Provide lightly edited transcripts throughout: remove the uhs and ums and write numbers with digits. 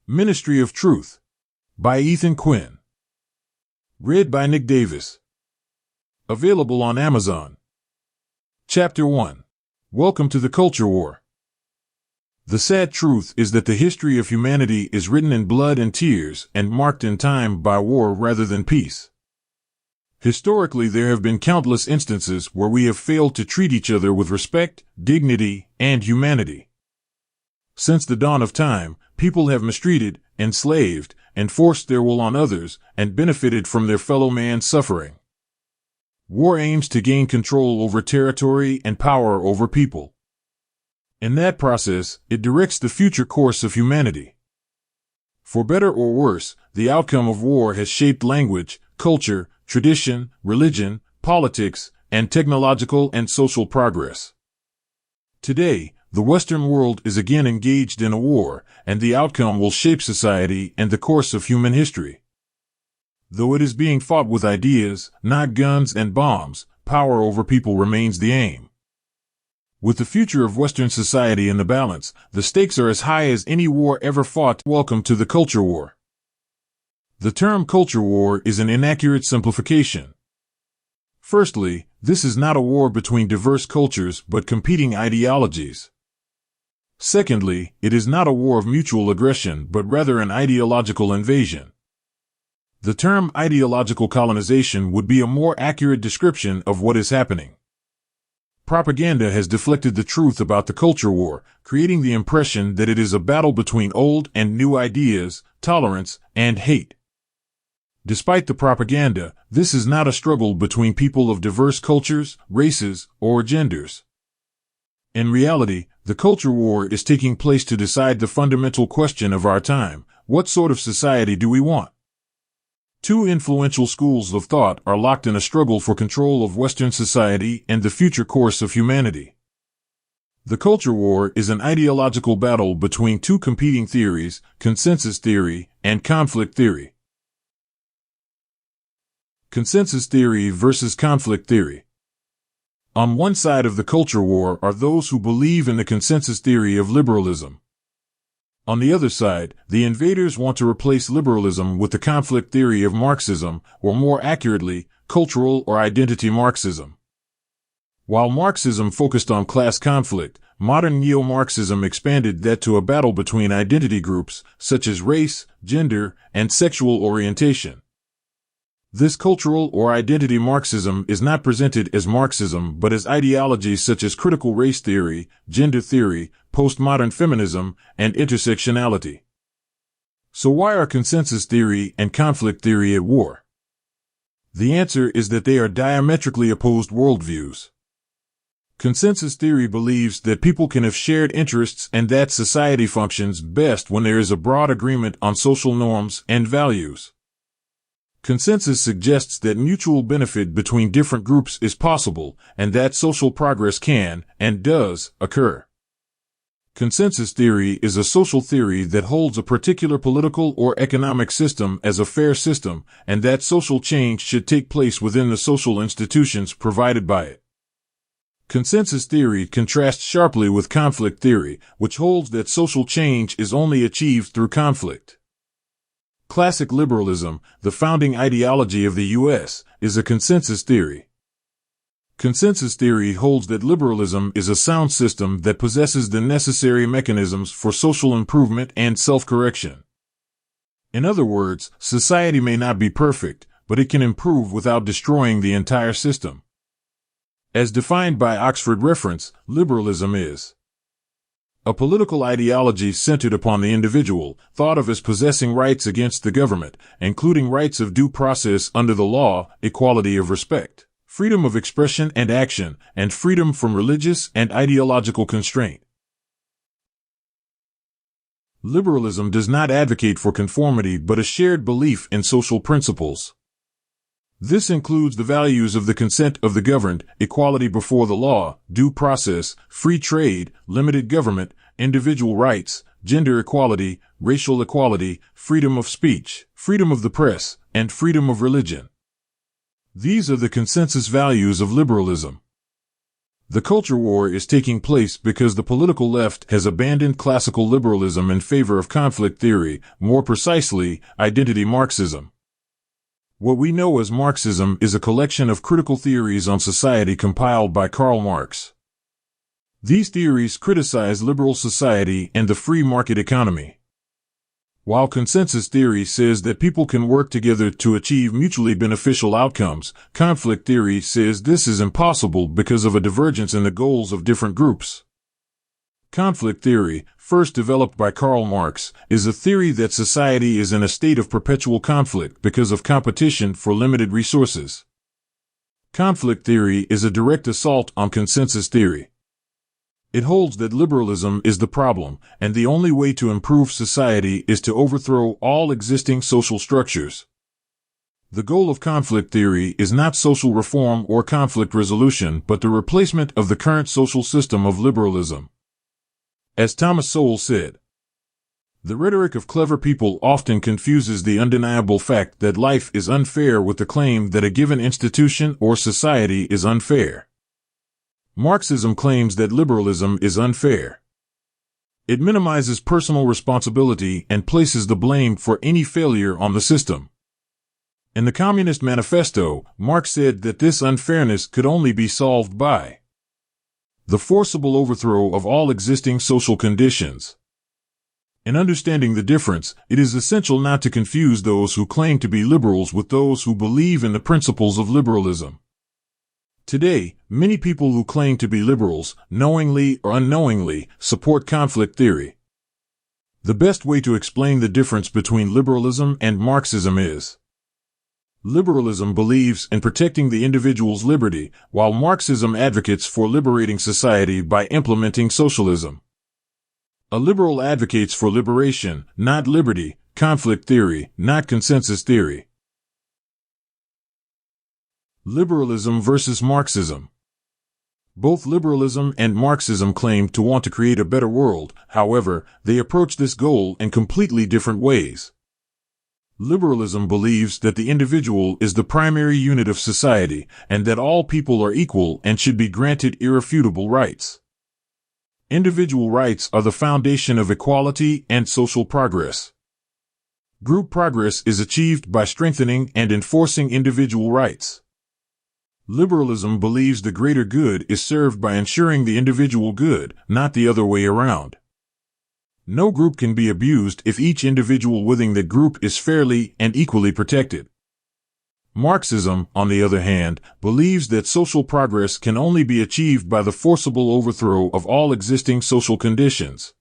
Ministry of Truth by Ethan Quinn. Read by Nick Davis. Available on Amazon. Chapter 1. Welcome to the Culture War. The sad truth is that the history of humanity is written in blood and tears and marked in time by war rather than peace. Historically, there have been countless instances where we have failed to treat each other with respect, dignity, and humanity. Since the dawn of time, people have mistreated, enslaved, and forced their will on others, and benefited from their fellow man's suffering. War aims to gain control over territory and power over people. In that process, it directs the future course of humanity. For better or worse, the outcome of war has shaped language, culture, tradition, religion, politics, and technological and social progress. Today, the Western world is again engaged in a war, and the outcome will shape society and the course of human history. Though it is being fought with ideas, not guns and bombs, power over people remains the aim. With the future of Western society in the balance, the stakes are as high as any war ever fought. Welcome to the Culture War. The term culture war is an inaccurate simplification. Firstly, this is not a war between diverse cultures but competing ideologies. Secondly, it is not a war of mutual aggression but rather an ideological invasion. The term ideological colonization would be a more accurate description of what is happening. Propaganda has deflected the truth about the culture war, creating the impression that it is a battle between old and new ideas, tolerance, and hate. Despite the propaganda, this is not a struggle between people of diverse cultures, races, or genders. In reality, the culture war is taking place to decide the fundamental question of our time: what sort of society do we want? Two influential schools of thought are locked in a struggle for control of Western society and the future course of humanity. The culture war is an ideological battle between two competing theories, consensus theory and conflict theory. Consensus theory versus conflict theory. On one side of the culture war are those who believe in the consensus theory of liberalism. On the other side, the invaders want to replace liberalism with the conflict theory of Marxism, or more accurately, cultural or identity Marxism. While Marxism focused on class conflict, modern neo-Marxism expanded that to a battle between identity groups, such as race, gender, and sexual orientation. This cultural or identity Marxism is not presented as Marxism but as ideologies such as critical race theory, gender theory, postmodern feminism, and intersectionality. So why are consensus theory and conflict theory at war? The answer is that they are diametrically opposed worldviews. Consensus theory believes that people can have shared interests and that society functions best when there is a broad agreement on social norms and values. Consensus suggests that mutual benefit between different groups is possible, and that social progress can, and does, occur. Consensus theory is a social theory that holds a particular political or economic system as a fair system, and that social change should take place within the social institutions provided by it. Consensus theory contrasts sharply with conflict theory, which holds that social change is only achieved through conflict. Classic liberalism, the founding ideology of the U.S., is a consensus theory. Consensus theory holds that liberalism is a sound system that possesses the necessary mechanisms for social improvement and self-correction. In other words, society may not be perfect, but it can improve without destroying the entire system. As defined by Oxford Reference, liberalism is a political ideology centered upon the individual, thought of as possessing rights against the government, including rights of due process under the law, equality of respect, freedom of expression and action, and freedom from religious and ideological constraint. Liberalism does not advocate for conformity but a shared belief in social principles. This includes the values of the consent of the governed, equality before the law, due process, free trade, limited government, individual rights, gender equality, racial equality, freedom of speech, freedom of the press, and freedom of religion. These are the consensus values of liberalism. The culture war is taking place because the political left has abandoned classical liberalism in favor of conflict theory, more precisely, identity Marxism. What we know as Marxism is a collection of critical theories on society compiled by Karl Marx. These theories criticize liberal society and the free market economy. While consensus theory says that people can work together to achieve mutually beneficial outcomes, conflict theory says this is impossible because of a divergence in the goals of different groups. Conflict theory, first developed by Karl Marx, is a theory that society is in a state of perpetual conflict because of competition for limited resources. Conflict theory is a direct assault on consensus theory. It holds that liberalism is the problem, and the only way to improve society is to overthrow all existing social structures. The goal of conflict theory is not social reform or conflict resolution, but the replacement of the current social system of liberalism. As Thomas Sowell said, the rhetoric of clever people often confuses the undeniable fact that life is unfair with the claim that a given institution or society is unfair. Marxism claims that liberalism is unfair. It minimizes personal responsibility and places the blame for any failure on the system. In the Communist Manifesto, Marx said that this unfairness could only be solved by the forcible overthrow of all existing social conditions. In understanding the difference, it is essential not to confuse those who claim to be liberals with those who believe in the principles of liberalism. Today, many people who claim to be liberals, knowingly or unknowingly, support conflict theory. The best way to explain the difference between liberalism and Marxism is: liberalism believes in protecting the individual's liberty, while Marxism advocates for liberating society by implementing socialism. A liberal advocates for liberation, not liberty, conflict theory, not consensus theory. Liberalism versus Marxism. Both liberalism and Marxism claim to want to create a better world, however, they approach this goal in completely different ways. Liberalism believes that the individual is the primary unit of society, and that all people are equal and should be granted irrefutable rights. Individual rights are the foundation of equality and social progress. Group progress is achieved by strengthening and enforcing individual rights. Liberalism believes the greater good is served by ensuring the individual good, not the other way around. No group can be abused if each individual within that group is fairly and equally protected. Marxism, on the other hand, believes that social progress can only be achieved by the forcible overthrow of all existing social conditions.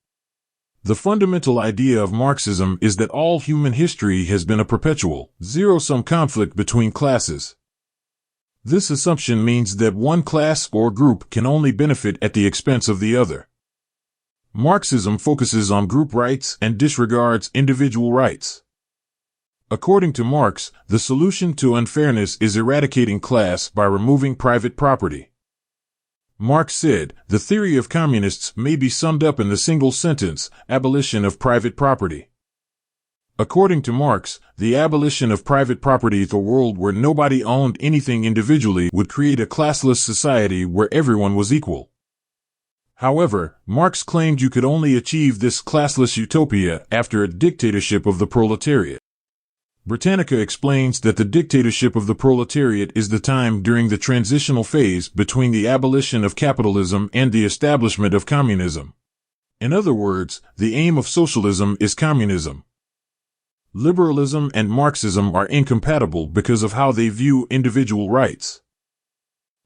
The fundamental idea of Marxism is that all human history has been a perpetual, zero-sum conflict between classes. This assumption means that one class or group can only benefit at the expense of the other. Marxism focuses on group rights and disregards individual rights. According to Marx, the solution to unfairness is eradicating class by removing private property. Marx said, the theory of communists may be summed up in the single sentence, abolition of private property. According to Marx, the abolition of private property, the world where nobody owned anything individually, would create a classless society where everyone was equal. However, Marx claimed you could only achieve this classless utopia after a dictatorship of the proletariat. Britannica explains that the dictatorship of the proletariat is the time during the transitional phase between the abolition of capitalism and the establishment of communism. In other words, the aim of socialism is communism. Liberalism and Marxism are incompatible because of how they view individual rights.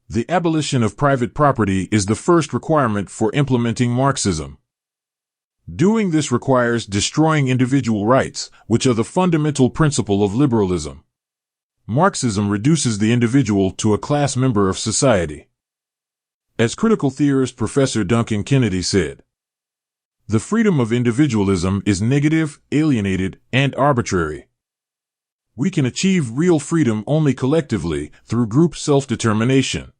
The abolition of private property is the first requirement for implementing Marxism. Doing this requires destroying individual rights, which are the fundamental principle of liberalism. Marxism reduces the individual to a class member of society. As critical theorist Professor Duncan Kennedy said, the freedom of individualism is negative, alienated, and arbitrary. We can achieve real freedom only collectively, through group self-determination.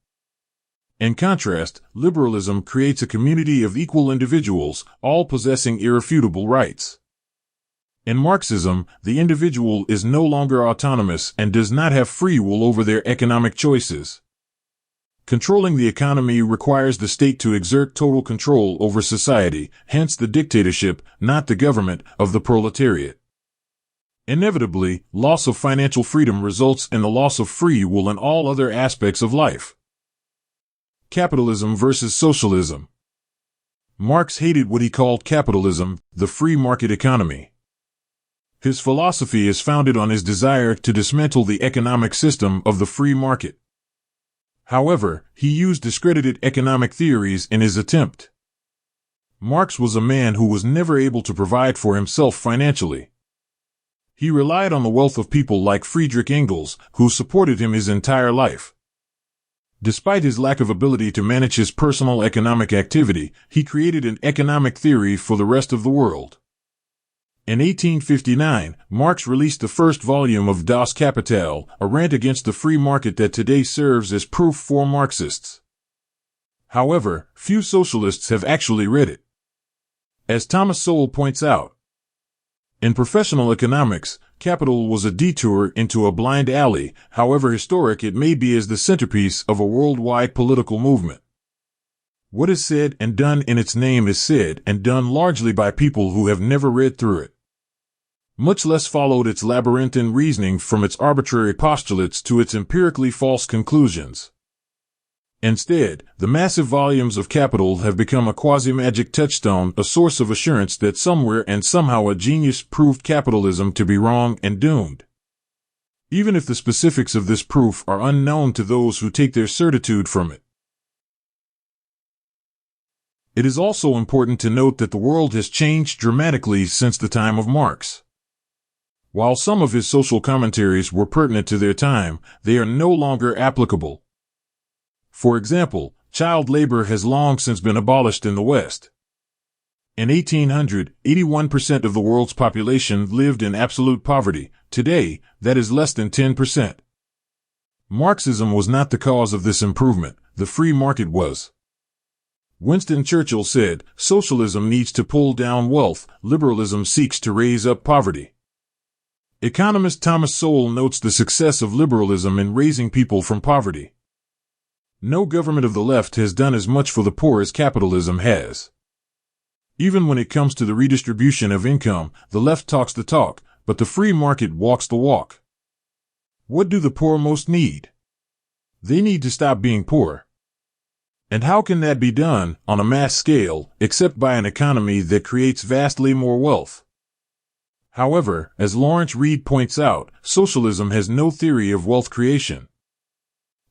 In contrast, liberalism creates a community of equal individuals, all possessing irrefutable rights. In Marxism, the individual is no longer autonomous and does not have free will over their economic choices. Controlling the economy requires the state to exert total control over society, hence the dictatorship, not the government, of the proletariat. Inevitably, loss of financial freedom results in the loss of free will in all other aspects of life. Capitalism versus socialism. Marx hated what he called capitalism, the free market economy. His philosophy is founded on his desire to dismantle the economic system of the free market. However, he used discredited economic theories in his attempt. Marx was a man who was never able to provide for himself financially. He relied on the wealth of people like Friedrich Engels, who supported him his entire life. Despite his lack of ability to manage his personal economic activity, he created an economic theory for the rest of the world. In 1859, Marx released the first volume of Das Kapital, a rant against the free market that today serves as proof for Marxists. However, few socialists have actually read it. As Thomas Sowell points out, in professional economics, capital was a detour into a blind alley, however historic it may be as the centerpiece of a worldwide political movement. What is said and done in its name is said and done largely by people who have never read through it, much less followed its labyrinthine reasoning from its arbitrary postulates to its empirically false conclusions. Instead, the massive volumes of capital have become a quasi-magic touchstone, a source of assurance that somewhere and somehow a genius proved capitalism to be wrong and doomed. Even if the specifics of this proof are unknown to those who take their certitude from it. It is also important to note that the world has changed dramatically since the time of Marx. While some of his social commentaries were pertinent to their time, they are no longer applicable. For example, child labor has long since been abolished in the West. In 1800, 81% of the world's population lived in absolute poverty. Today, that is less than 10%. Marxism was not the cause of this improvement, the free market was. Winston Churchill said, "Socialism needs to pull down wealth, liberalism seeks to raise up poverty." Economist Thomas Sowell notes the success of liberalism in raising people from poverty. No government of the left has done as much for the poor as capitalism has. Even when it comes to the redistribution of income, the left talks the talk, but the free market walks the walk. What do the poor most need? They need to stop being poor. And how can that be done, on a mass scale, except by an economy that creates vastly more wealth? However, as Lawrence Reed points out, socialism has no theory of wealth creation.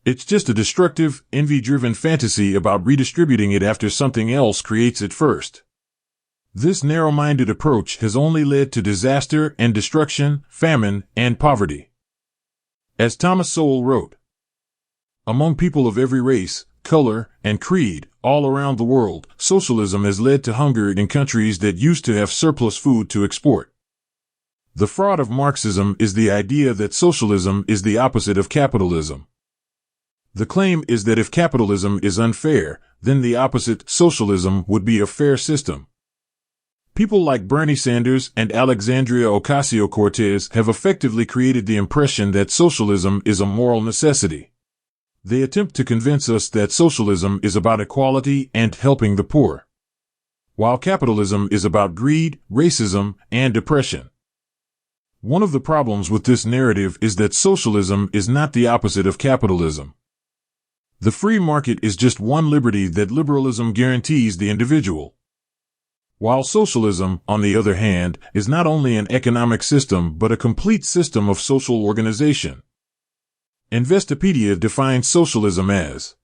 It's just a destructive, envy-driven fantasy about redistributing it after something else creates it first. This narrow-minded approach has only led to disaster and destruction, famine, and poverty. As Thomas Sowell wrote, among people of every race, color, and creed, all around the world, socialism has led to hunger in countries that used to have surplus food to export. The fraud of Marxism is the idea that socialism is the opposite of capitalism. The claim is that if capitalism is unfair, then the opposite, socialism, would be a fair system. People like Bernie Sanders and Alexandria Ocasio-Cortez have effectively created the impression that socialism is a moral necessity. They attempt to convince us that socialism is about equality and helping the poor, while capitalism is about greed, racism, and oppression. One of the problems with this narrative is that socialism is not the opposite of capitalism. The free market is just one liberty that liberalism guarantees the individual. While socialism, on the other hand, is not only an economic system but a complete system of social organization. Investopedia defines socialism as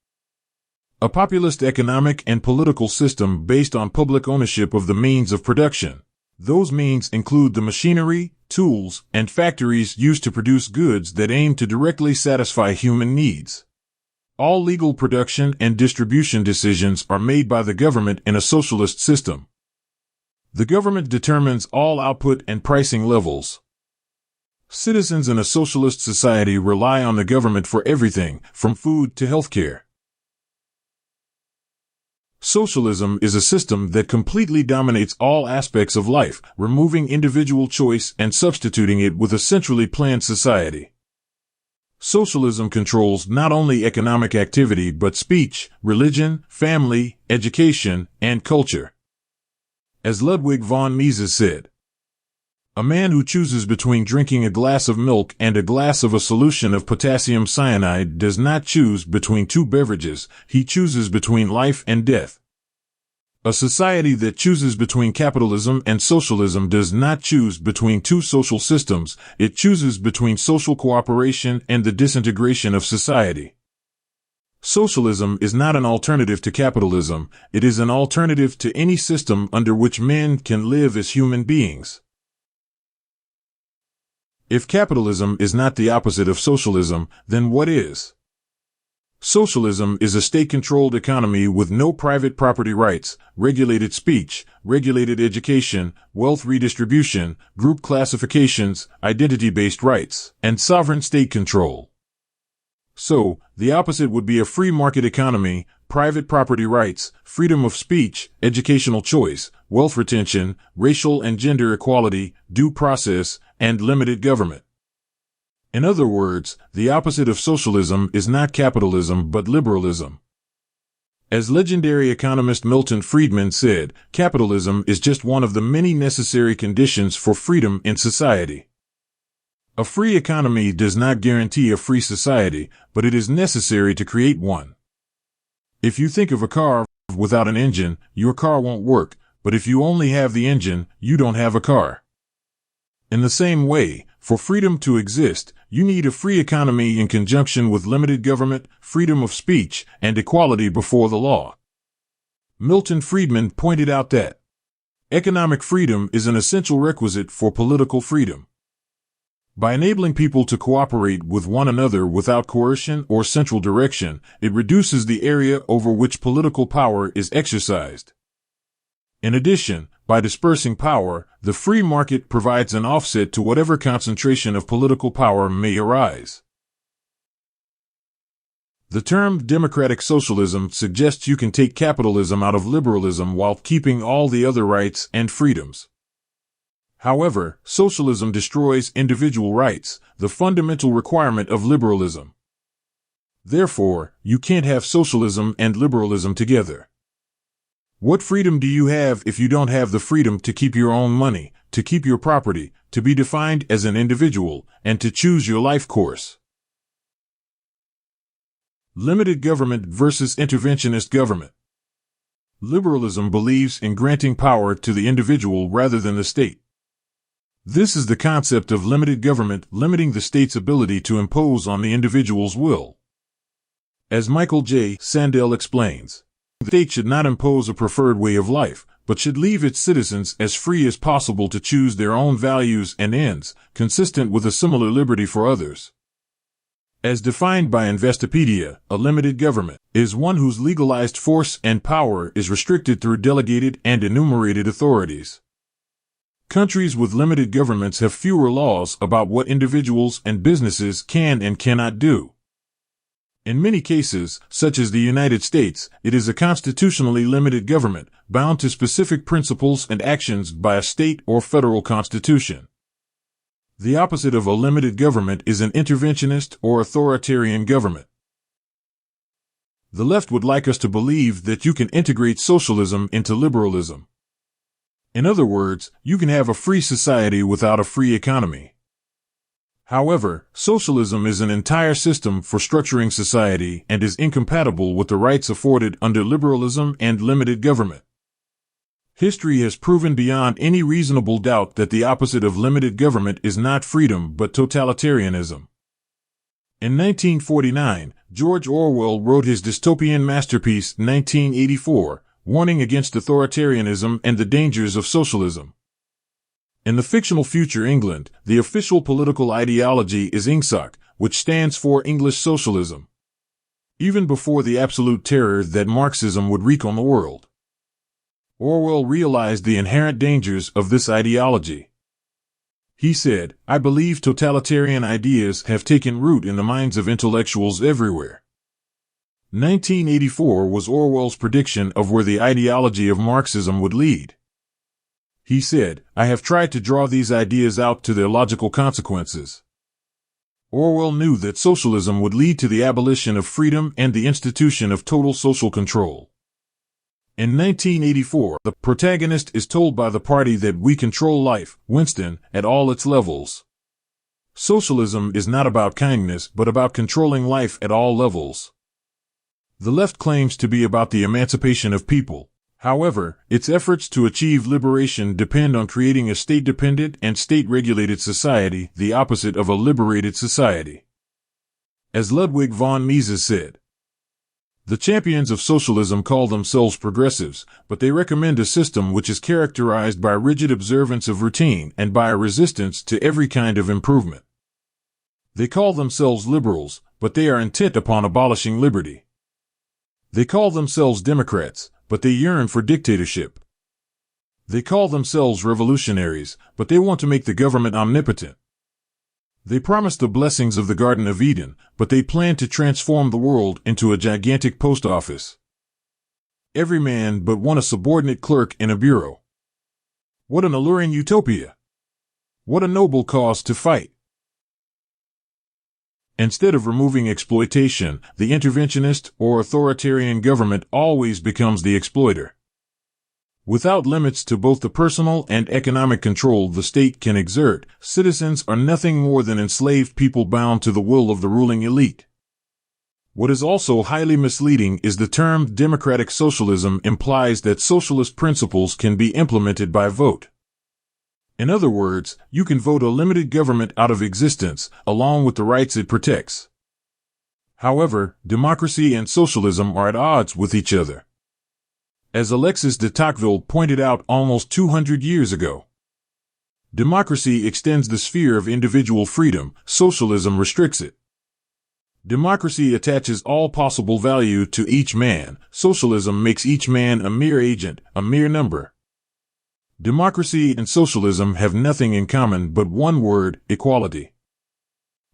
a populist economic and political system based on public ownership of the means of production. Those means include the machinery, tools, and factories used to produce goods that aim to directly satisfy human needs. All legal production and distribution decisions are made by the government in a socialist system. The government determines all output and pricing levels. Citizens in a socialist society rely on the government for everything, from food to healthcare. Socialism is a system that completely dominates all aspects of life, removing individual choice and substituting it with a centrally planned society. Socialism controls not only economic activity but speech, religion, family, education, and culture. As Ludwig von Mises said, "A man who chooses between drinking a glass of milk and a glass of a solution of potassium cyanide does not choose between two beverages, he chooses between life and death." A society that chooses between capitalism and socialism does not choose between two social systems, it chooses between social cooperation and the disintegration of society. Socialism is not an alternative to capitalism, it is an alternative to any system under which men can live as human beings. If capitalism is not the opposite of socialism, then what is? Socialism is a state-controlled economy with no private property rights, regulated speech, regulated education, wealth redistribution, group classifications, identity-based rights, and sovereign state control. So, the opposite would be a free market economy, private property rights, freedom of speech, educational choice, wealth retention, racial and gender equality, due process, and limited government. In other words, the opposite of socialism is not capitalism but liberalism. As legendary economist Milton Friedman said, capitalism is just one of the many necessary conditions for freedom in society. A free economy does not guarantee a free society, but it is necessary to create one. If you think of a car without an engine, your car won't work, but if you only have the engine, you don't have a car. In the same way, for freedom to exist, you need a free economy in conjunction with limited government, freedom of speech, and equality before the law. Milton Friedman pointed out that economic freedom is an essential requisite for political freedom. By enabling people to cooperate with one another without coercion or central direction, it reduces the area over which political power is exercised. In addition, by dispersing power, the free market provides an offset to whatever concentration of political power may arise. The term democratic socialism suggests you can take capitalism out of liberalism while keeping all the other rights and freedoms. However, socialism destroys individual rights, the fundamental requirement of liberalism. Therefore, you can't have socialism and liberalism together. What freedom do you have if you don't have the freedom to keep your own money, to keep your property, to be defined as an individual, and to choose your life course? Limited government versus interventionist government. Liberalism believes in granting power to the individual rather than the state. This is the concept of limited government, limiting the state's ability to impose on the individual's will. As Michael J. Sandel explains, the state should not impose a preferred way of life, but should leave its citizens as free as possible to choose their own values and ends, consistent with a similar liberty for others. As defined by Investopedia, a limited government is one whose legalized force and power is restricted through delegated and enumerated authorities. Countries with limited governments have fewer laws about what individuals and businesses can and cannot do. In many cases, such as the United States, it is a constitutionally limited government, bound to specific principles and actions by a state or federal constitution. The opposite of a limited government is an interventionist or authoritarian government. The left would like us to believe that you can integrate socialism into liberalism. In other words, you can have a free society without a free economy. However, socialism is an entire system for structuring society and is incompatible with the rights afforded under liberalism and limited government. History has proven beyond any reasonable doubt that the opposite of limited government is not freedom but totalitarianism. In 1949, George Orwell wrote his dystopian masterpiece 1984, warning against authoritarianism and the dangers of socialism. In the fictional future England, the official political ideology is Ingsoc, which stands for English socialism. Even before the absolute terror that Marxism would wreak on the world, Orwell realized the inherent dangers of this ideology. He said, "I believe totalitarian ideas have taken root in the minds of intellectuals everywhere." 1984 was Orwell's prediction of where the ideology of Marxism would lead. He said, "I have tried to draw these ideas out to their logical consequences." Orwell knew that socialism would lead to the abolition of freedom and the institution of total social control. In 1984, the protagonist is told by the party that we control life, Winston, at all its levels. Socialism is not about kindness, but about controlling life at all levels. The left claims to be about the emancipation of people. However, its efforts to achieve liberation depend on creating a state-dependent and state-regulated society, the opposite of a liberated society. As Ludwig von Mises said, the champions of socialism call themselves progressives, but they recommend a system which is characterized by rigid observance of routine and by a resistance to every kind of improvement. They call themselves liberals, but they are intent upon abolishing liberty. They call themselves Democrats, but they yearn for dictatorship. They call themselves revolutionaries, but they want to make the government omnipotent. They promise the blessings of the Garden of Eden, but they plan to transform the world into a gigantic post office. Every man but one a subordinate clerk in a bureau. What an alluring utopia! What a noble cause to fight! Instead of removing exploitation, the interventionist or authoritarian government always becomes the exploiter. Without limits to both the personal and economic control the state can exert, citizens are nothing more than enslaved people bound to the will of the ruling elite. What is also highly misleading is the term democratic socialism implies that socialist principles can be implemented by vote. In other words, you can vote a limited government out of existence, along with the rights it protects. However, democracy and socialism are at odds with each other. As Alexis de Tocqueville pointed out almost 200 years ago, democracy extends the sphere of individual freedom, socialism restricts it. Democracy attaches all possible value to each man, socialism makes each man a mere agent, a mere number. Democracy and socialism have nothing in common but one word, equality.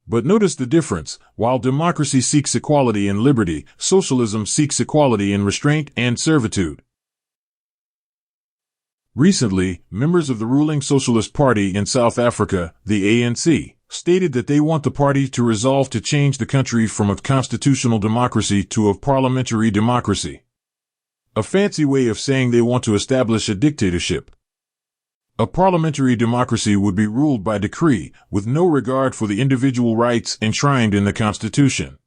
But notice the difference. While democracy seeks equality and liberty, socialism seeks equality in restraint and servitude. Recently, members of the ruling Socialist Party in South Africa, the ANC, stated that they want the party to resolve to change the country from a constitutional democracy to a parliamentary democracy. A fancy way of saying they want to establish a dictatorship. A parliamentary democracy would be ruled by decree, with no regard for the individual rights enshrined in the Constitution.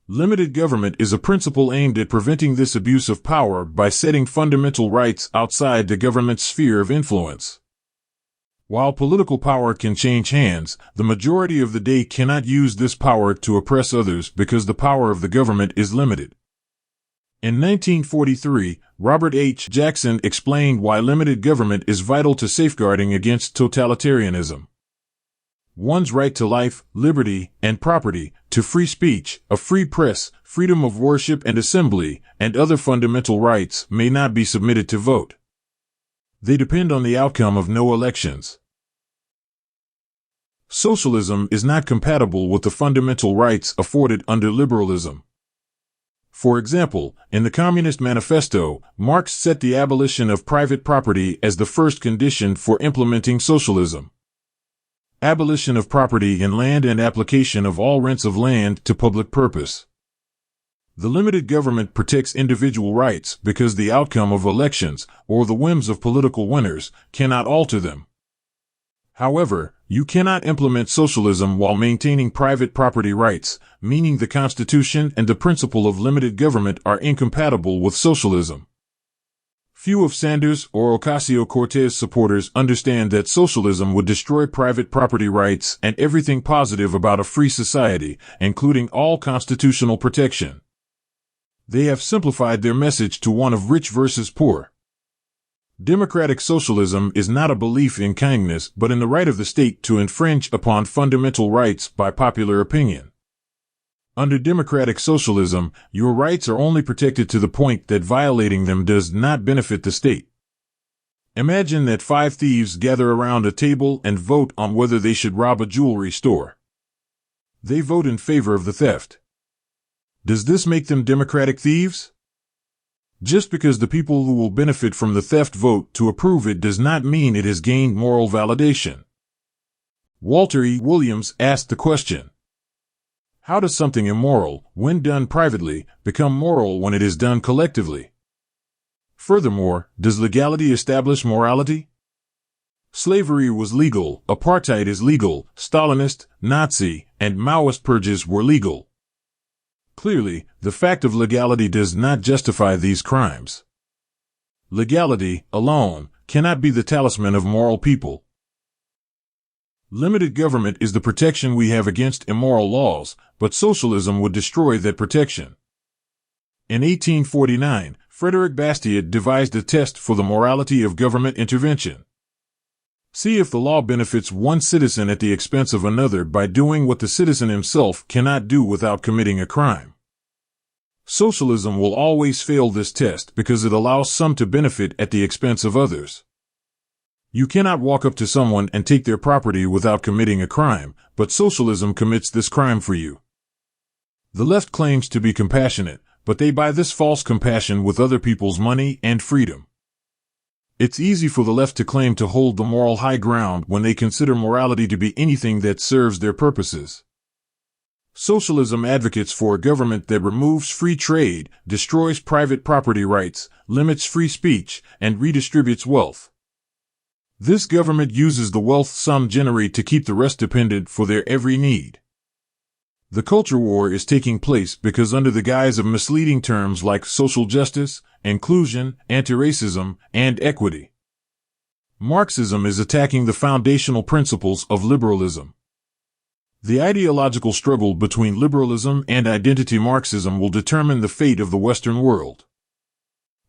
Limited government is a principle aimed at preventing this abuse of power by setting fundamental rights outside the government's sphere of influence. While political power can change hands, the majority of the day cannot use this power to oppress others because the power of the government is limited. In 1943, Robert H. Jackson explained why limited government is vital to safeguarding against totalitarianism. One's right to life, liberty, and property, to free speech, a free press, freedom of worship and assembly, and other fundamental rights may not be submitted to vote. They depend on the outcome of no elections. Socialism is not compatible with the fundamental rights afforded under liberalism. For example, in the Communist Manifesto, Marx set the abolition of private property as the first condition for implementing socialism. Abolition of property in land and application of all rents of land to public purpose. The limited government protects individual rights because the outcome of elections, or the whims of political winners, cannot alter them. However, you cannot implement socialism while maintaining private property rights, meaning the Constitution and the principle of limited government are incompatible with socialism. Few of Sanders or Ocasio-Cortez supporters understand that socialism would destroy private property rights and everything positive about a free society, including all constitutional protection. They have simplified their message to one of rich versus poor. Democratic socialism is not a belief in kindness but in the right of the state to infringe upon fundamental rights by popular opinion. Under democratic socialism, your rights are only protected to the point that violating them does not benefit the state. Imagine that 5 thieves gather around a table and vote on whether they should rob a jewelry store. They vote in favor of the theft. Does this make them democratic thieves? Just because the people who will benefit from the theft vote to approve it does not mean it has gained moral validation. Walter E. Williams asked the question, How does something immoral, when done privately, become moral when it is done collectively? Furthermore, does legality establish morality? Slavery was legal, apartheid is legal, Stalinist, Nazi, and Maoist purges were legal. Clearly, the fact of legality does not justify these crimes. Legality, alone, cannot be the talisman of moral people. Limited government is the protection we have against immoral laws, but socialism would destroy that protection. In 1849, Frederick Bastiat devised a test for the morality of government intervention. See if the law benefits one citizen at the expense of another by doing what the citizen himself cannot do without committing a crime. Socialism will always fail this test because it allows some to benefit at the expense of others. You cannot walk up to someone and take their property without committing a crime, but socialism commits this crime for you. The left claims to be compassionate, but they buy this false compassion with other people's money and freedom. It's easy for the left to claim to hold the moral high ground when they consider morality to be anything that serves their purposes. Socialism advocates for a government that removes free trade, destroys private property rights, limits free speech, and redistributes wealth. This government uses the wealth some generate to keep the rest dependent for their every need. The culture war is taking place because under the guise of misleading terms like social justice, inclusion, anti-racism, and equity, Marxism is attacking the foundational principles of liberalism. The ideological struggle between liberalism and identity Marxism will determine the fate of the Western world.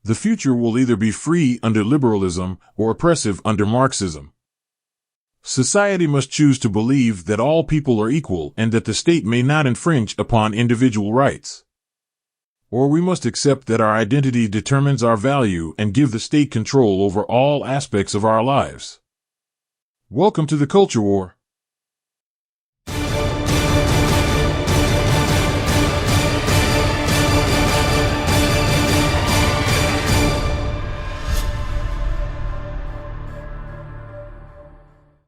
The future will either be free under liberalism or oppressive under Marxism. Society must choose to believe that all people are equal and that the state may not infringe upon individual rights. Or we must accept that our identity determines our value and give the state control over all aspects of our lives. Welcome to the Culture War.